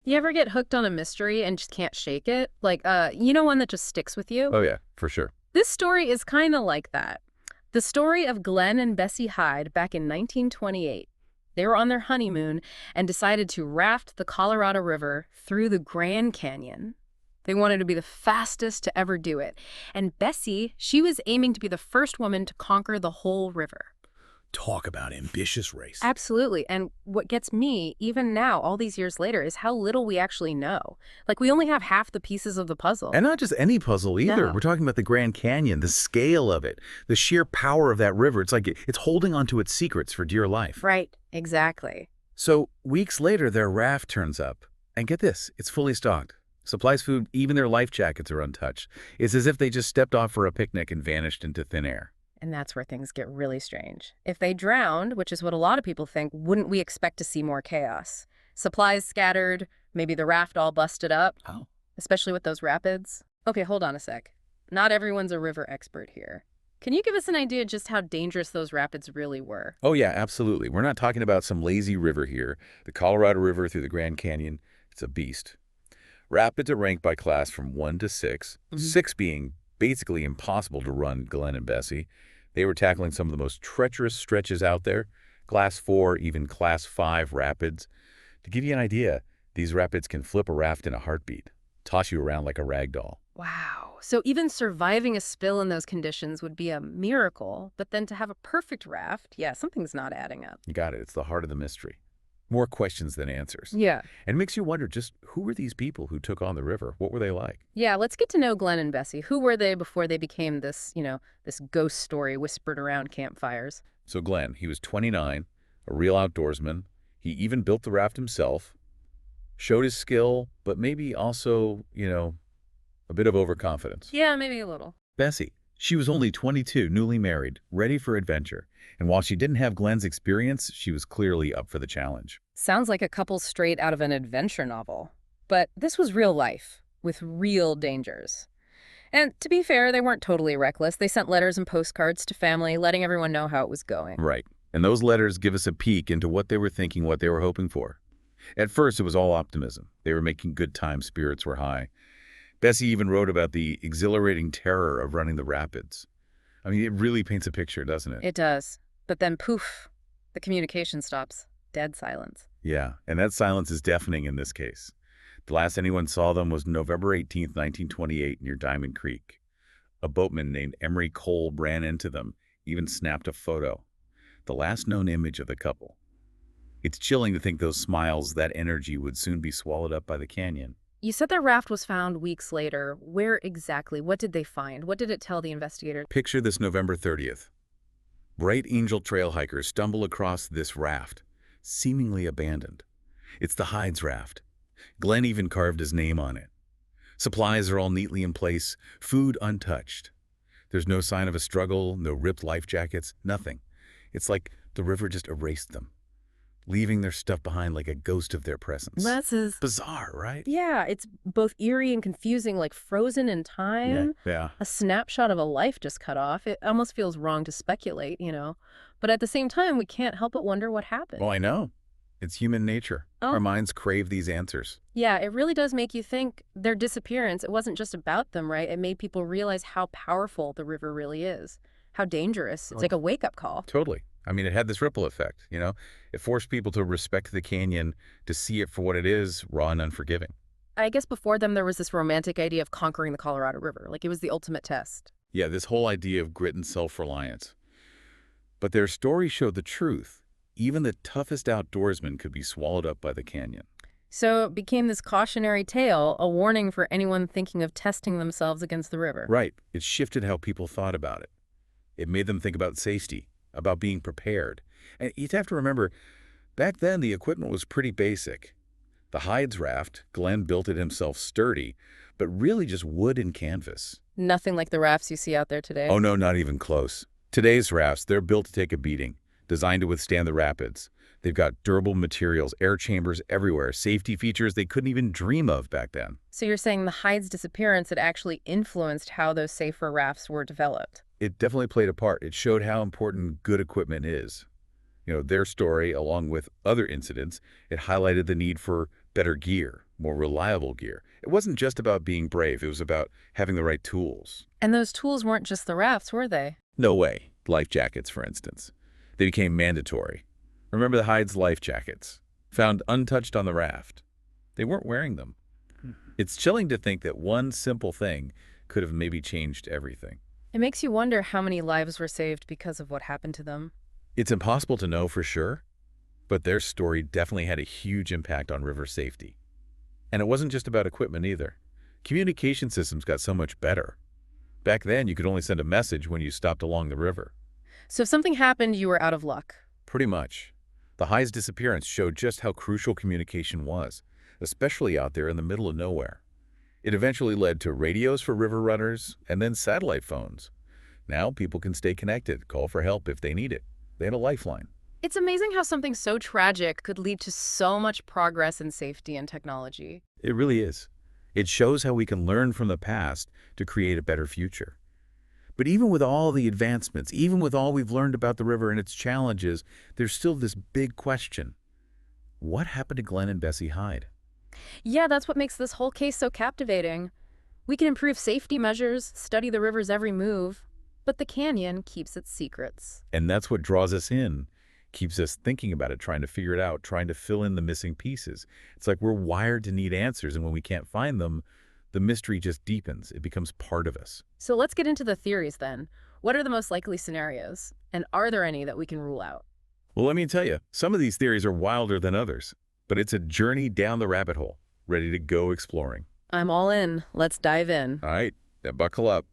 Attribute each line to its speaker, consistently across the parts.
Speaker 1: You ever get hooked on a mystery and just can't shake it? Like, one that just sticks with you?
Speaker 2: Oh, yeah, for sure.
Speaker 1: This story is kind of like that. The story of Glen and Bessie Hyde back in 1928. They were on their honeymoon and decided to raft the Colorado River through the Grand Canyon. They wanted to be the fastest to ever do it. And Bessie, she was aiming to be the first woman to conquer the whole river.
Speaker 2: Talk about ambitious race.
Speaker 1: Absolutely. And what gets me, even now, all these years later, is how little we actually know. Like, we only have half the pieces of the puzzle.
Speaker 2: And not just any puzzle either.
Speaker 1: No.
Speaker 2: We're talking about the Grand Canyon, the scale of it, the sheer power of that river. It's like it's holding onto its secrets for dear life.
Speaker 1: Right. Exactly.
Speaker 2: So weeks later, their raft turns up. And get this, it's fully stocked. Supplies, food, even their life jackets are untouched. It's as if they just stepped off for a picnic and vanished into thin air.
Speaker 1: And that's where things get really strange. If they drowned, which is what a lot of people think, wouldn't we expect to see more chaos? Supplies scattered, maybe the raft all busted up,
Speaker 2: Oh.
Speaker 1: especially with those rapids. Okay, hold on a sec. Not everyone's a river expert here. Can you give us an idea just how dangerous those rapids really were?
Speaker 2: Oh, yeah, absolutely. We're not talking about some lazy river here. The Colorado River through the Grand Canyon, it's a beast. Rapids are ranked by class from 1 to 6, 6 being basically impossible to run. Glen and Bessie. They were tackling some of the most treacherous stretches out there, Class 4, even Class 5 rapids. To give you an idea, these rapids can flip a raft in a heartbeat, toss you around like a rag doll.
Speaker 1: Wow. So even surviving a spill in those conditions would be a miracle, but then to have a perfect raft, yeah, something's not adding up.
Speaker 2: You got it. It's the heart of the mystery. More questions than answers.
Speaker 1: Yeah.
Speaker 2: And it makes you wonder just who were these people who took on the river? What were they like?
Speaker 1: Yeah, let's get to know Glenn and Bessie. Who were they before they became this, this ghost story whispered around campfires?
Speaker 2: So Glenn, he was 29, a real outdoorsman. He even built the raft himself, showed his skill, but maybe also, a bit of overconfidence.
Speaker 1: Yeah, maybe a little.
Speaker 2: Bessie, she was only 22, newly married, ready for adventure. And while she didn't have Glenn's experience, she was clearly up for the challenge.
Speaker 1: Sounds like a couple straight out of an adventure novel. But this was real life, with real dangers. And to be fair, they weren't totally reckless. They sent letters and postcards to family, letting everyone know how it was going.
Speaker 2: Right. And those letters give us a peek into what they were thinking, what they were hoping for. At first, it was all optimism. They were making good time, spirits were high. Bessie even wrote about the exhilarating terror of running the rapids. I mean, it really paints a picture, doesn't it?
Speaker 1: It does. But then poof, the communication stops. Dead silence.
Speaker 2: Yeah, and that silence is deafening in this case. The last anyone saw them was November 18th, 1928, near Diamond Creek. A boatman named Emery Cole ran into them, even snapped a photo. The last known image of the couple. It's chilling to think those smiles, that energy would soon be swallowed up by the canyon.
Speaker 1: You said their raft was found weeks later. Where exactly? What did they find? What did it tell the investigators?
Speaker 2: Picture this November 30th. Bright Angel trail hikers stumble across this raft, seemingly abandoned. It's the Hydes raft. Glenn even carved his name on it. Supplies are all neatly in place, food untouched. There's no sign of a struggle, no ripped life jackets, nothing. It's like the river just erased them, leaving their stuff behind like a ghost of their presence.
Speaker 1: That's
Speaker 2: Bizarre, right?
Speaker 1: Yeah, it's both eerie and confusing, like frozen in time.
Speaker 2: Yeah.
Speaker 1: A snapshot of a life just cut off. It almost feels wrong to speculate. But at the same time, we can't help but wonder what happened.
Speaker 2: Well, I know. It's human nature.
Speaker 1: Oh.
Speaker 2: Our minds crave these answers.
Speaker 1: Yeah, it really does make you think their disappearance, it wasn't just about them, right? It made people realize how powerful the river really is, how dangerous. It's like a wake-up call.
Speaker 2: Totally. I mean, it had this ripple effect, It forced people to respect the canyon, to see it for what it is, raw and unforgiving.
Speaker 1: I guess before them, there was this romantic idea of conquering the Colorado River. Like, it was the ultimate test.
Speaker 2: Yeah, this whole idea of grit and self-reliance. But their story showed the truth. Even the toughest outdoorsman could be swallowed up by the canyon.
Speaker 1: So it became this cautionary tale, a warning for anyone thinking of testing themselves against the river.
Speaker 2: Right. It shifted how people thought about it. It made them think about safety, about being prepared. And you'd have to remember, back then the equipment was pretty basic. The Hydes raft, Glenn built it himself sturdy, but really just wood and canvas.
Speaker 1: Nothing like the rafts you see out there today.
Speaker 2: Oh no, not even close. Today's rafts, they're built to take a beating, designed to withstand the rapids. They've got durable materials, air chambers everywhere, safety features they couldn't even dream of back then.
Speaker 1: So you're saying the Hydes' disappearance had actually influenced how those safer rafts were developed?
Speaker 2: It definitely played a part. It showed how important good equipment is. Their story, along with other incidents, it highlighted the need for better gear, more reliable gear. It wasn't just about being brave, it was about having the right tools.
Speaker 1: And those tools weren't just the rafts, were they?
Speaker 2: No way. Life jackets, for instance. They became mandatory. Remember the Hydes life jackets? Found untouched on the raft. They weren't wearing them. It's chilling to think that one simple thing could have maybe changed everything.
Speaker 1: It makes you wonder how many lives were saved because of what happened to them.
Speaker 2: It's impossible to know for sure, but their story definitely had a huge impact on river safety. And it wasn't just about equipment either. Communication systems got so much better. Back then, you could only send a message when you stopped along the river.
Speaker 1: So if something happened, you were out of luck.
Speaker 2: Pretty much. The Hydes disappearance showed just how crucial communication was, especially out there in the middle of nowhere. It eventually led to radios for river runners and then satellite phones. Now people can stay connected, call for help if they need it. They had a lifeline.
Speaker 1: It's amazing how something so tragic could lead to so much progress in safety and technology.
Speaker 2: It really is. It shows how we can learn from the past to create a better future. But even with all the advancements, even with all we've learned about the river and its challenges, there's still this big question. What happened to Glen and Bessie Hyde?
Speaker 1: Yeah, that's what makes this whole case so captivating. We can improve safety measures, study the river's every move, but the canyon keeps its secrets.
Speaker 2: And that's what draws us in, keeps us thinking about it, trying to figure it out, trying to fill in the missing pieces. It's like we're wired to need answers, and when we can't find them, the mystery just deepens. It becomes part of us.
Speaker 1: So let's get into the theories then. What are the most likely scenarios? And are there any that we can rule out?
Speaker 2: Well, let me tell you, some of these theories are wilder than others, but it's a journey down the rabbit hole, ready to go exploring.
Speaker 1: I'm all in. Let's dive in.
Speaker 2: All right, now buckle up.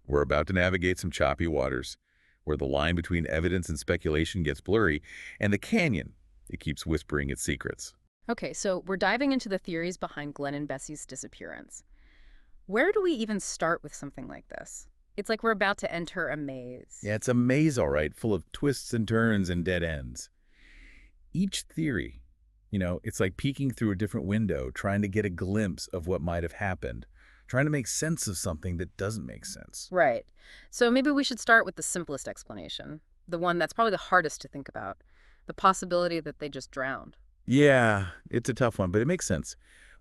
Speaker 2: We're about to navigate some choppy waters, where the line between evidence and speculation gets blurry, and the canyon, it keeps whispering its secrets.
Speaker 1: Okay, so we're diving into the theories behind Glen and Bessie's disappearance. Where do we even start with something like this? It's like we're about to enter a maze.
Speaker 2: Yeah, it's a maze, all right, full of twists and turns and dead ends. Each theory, it's like peeking through a different window, trying to get a glimpse of what might have happened, trying to make sense of something that doesn't make sense.
Speaker 1: Right. So maybe we should start with the simplest explanation, the one that's probably the hardest to think about, the possibility that they just drowned.
Speaker 2: Yeah, it's a tough one, but it makes sense.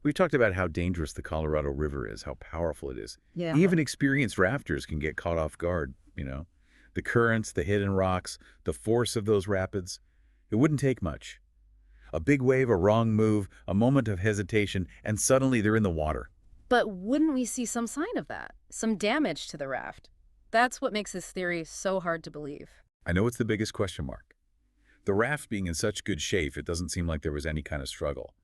Speaker 2: We've talked about how dangerous the Colorado River is, how powerful it is.
Speaker 1: Yeah.
Speaker 2: Even experienced rafters can get caught off guard. The currents, the hidden rocks, the force of those rapids. It wouldn't take much. A big wave, a wrong move, a moment of hesitation, and suddenly they're in the water.
Speaker 1: But wouldn't we see some sign of that? Some damage to the raft? That's what makes this theory so hard to believe.
Speaker 2: I know it's the biggest question mark. The raft being in such good shape, it doesn't seem like there was any kind of struggle.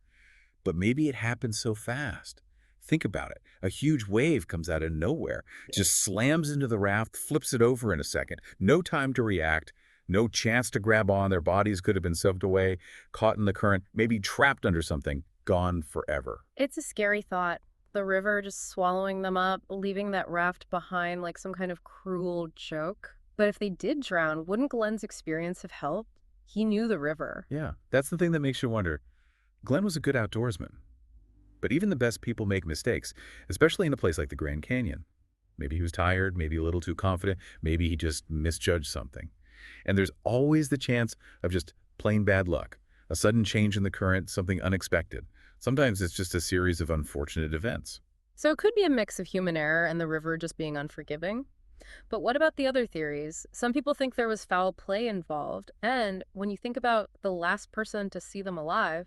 Speaker 2: But maybe it happened so fast. Think about it. A huge wave comes out of nowhere, just slams into the raft, flips it over in a second. No time to react, no chance to grab on. Their bodies could have been soaked away, caught in the current, maybe trapped under something, gone forever.
Speaker 1: It's a scary thought. The river just swallowing them up, leaving that raft behind like some kind of cruel joke. But if they did drown, wouldn't Glen's experience have helped? He knew the river.
Speaker 2: Yeah, that's the thing that makes you wonder. Glen was a good outdoorsman. But even the best people make mistakes, especially in a place like the Grand Canyon. Maybe he was tired, maybe a little too confident, maybe he just misjudged something. And there's always the chance of just plain bad luck, a sudden change in the current, something unexpected. Sometimes it's just a series of unfortunate events.
Speaker 1: So it could be a mix of human error and the river just being unforgiving. But what about the other theories? Some people think there was foul play involved. And when you think about the last person to see them alive,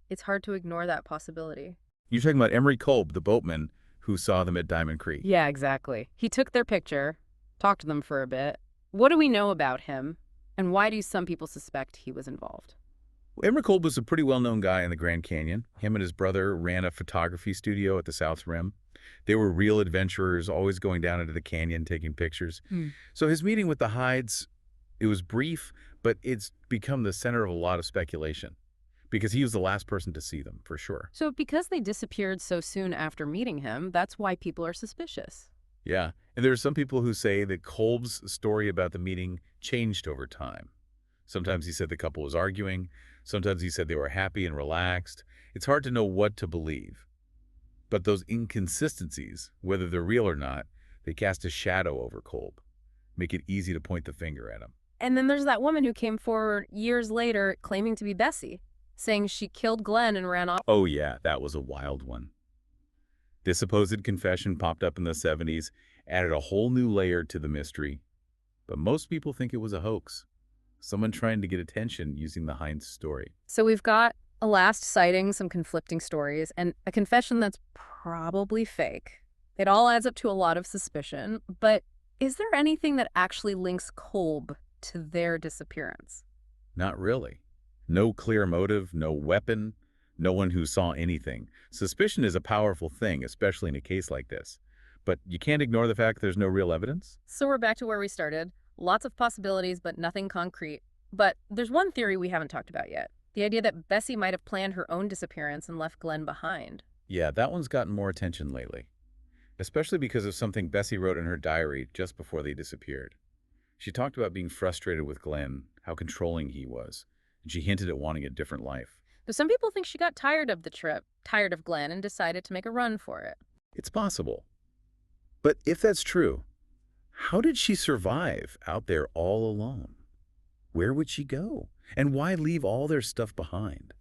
Speaker 1: it's hard to ignore that possibility.
Speaker 2: You're talking about Emery Kolb, the boatman who saw them at Diamond Creek.
Speaker 1: Yeah, exactly. He took their picture, talked to them for a bit. What do we know about him? And why do some people suspect he was involved?
Speaker 2: Emery Kolb was a pretty well-known guy in the Grand Canyon. Him and his brother ran a photography studio at the South Rim. They were real adventurers, always going down into the canyon, taking pictures. So his meeting with the Hydes, it was brief, but it's become the center of a lot of speculation. Because he was the last person to see them, for sure.
Speaker 1: So because they disappeared so soon after meeting him, that's why people are suspicious.
Speaker 2: Yeah, and there are some people who say that Kolb's story about the meeting changed over time. Sometimes he said the couple was arguing. Sometimes he said they were happy and relaxed. It's hard to know what to believe. But those inconsistencies, whether they're real or not, they cast a shadow over Kolb, make it easy to point the finger at him.
Speaker 1: And then there's that woman who came forward years later claiming to be Bessie. saying she killed Glen and ran off.
Speaker 2: Oh yeah, that was a wild one. This supposed confession popped up in the 70s, added a whole new layer to the mystery. But most people think it was a hoax. Someone trying to get attention using the Hydes story.
Speaker 1: So we've got a last sighting, some conflicting stories, and a confession that's probably fake. It all adds up to a lot of suspicion, but is there anything that actually links Kolb to their disappearance?
Speaker 2: Not really. No clear motive, no weapon, no one who saw anything. Suspicion is a powerful thing, especially in a case like this. But you can't ignore the fact there's no real evidence.
Speaker 1: So we're back to where we started. Lots of possibilities, but nothing concrete. But there's one theory we haven't talked about yet. The idea that Bessie might have planned her own disappearance and left Glen behind.
Speaker 2: Yeah, that one's gotten more attention lately. Especially because of something Bessie wrote in her diary just before they disappeared. She talked about being frustrated with Glen, how controlling he was, and she hinted at wanting a different life.
Speaker 1: So some people think she got tired of the trip, tired of Glen, and decided to make a run for it.
Speaker 2: It's possible. But if that's true, how did she survive out there all alone? Where would she go? And why leave all their stuff behind,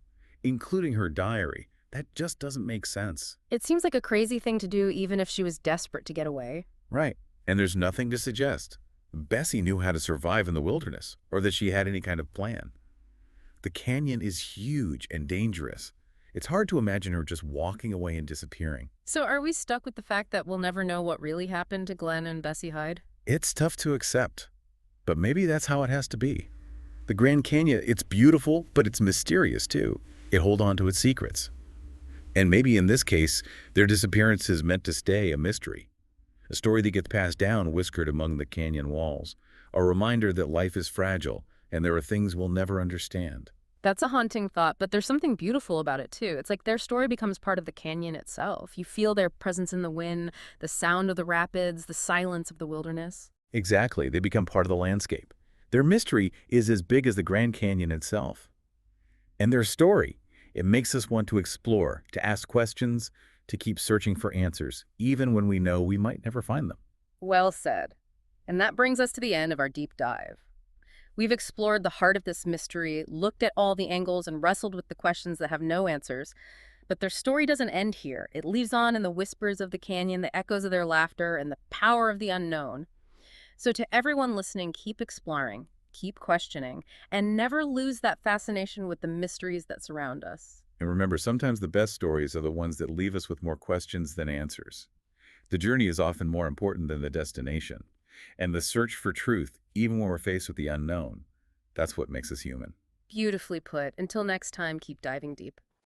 Speaker 2: including her diary? That just doesn't make sense.
Speaker 1: It seems like a crazy thing to do even if she was desperate to get away.
Speaker 2: Right. And there's nothing to suggest Bessie knew how to survive in the wilderness or that she had any kind of plan. The canyon is huge and dangerous. It's hard to imagine her just walking away and disappearing.
Speaker 1: So are we stuck with the fact that we'll never know what really happened to Glen and Bessie Hyde?
Speaker 2: It's tough to accept, but maybe that's how it has to be. The Grand Canyon, it's beautiful, but it's mysterious too. It holds on to its secrets. And maybe in this case, their disappearance is meant to stay a mystery. A story that gets passed down whispered among the canyon walls. A reminder that life is fragile and there are things we'll never understand.
Speaker 1: That's a haunting thought, but there's something beautiful about it too. It's like their story becomes part of the canyon itself. You feel their presence in the wind, the sound of the rapids, the silence of the wilderness.
Speaker 2: Exactly, they become part of the landscape. Their mystery is as big as the Grand Canyon itself. And their story, it makes us want to explore, to ask questions, to keep searching for answers, even when we know we might never find them.
Speaker 1: Well said. And that brings us to the end of our deep dive. We've explored the heart of this mystery, looked at all the angles, and wrestled with the questions that have no answers. But their story doesn't end here. It leaves on in the whispers of the canyon, the echoes of their laughter, and the power of the unknown. So to everyone listening, keep exploring, keep questioning, and never lose that fascination with the mysteries that surround us.
Speaker 2: And remember, sometimes the best stories are the ones that leave us with more questions than answers. The journey is often more important than the destination. And the search for truth, even when we're faced with the unknown, that's what makes us human.
Speaker 1: Beautifully put. Until next time, keep diving deep.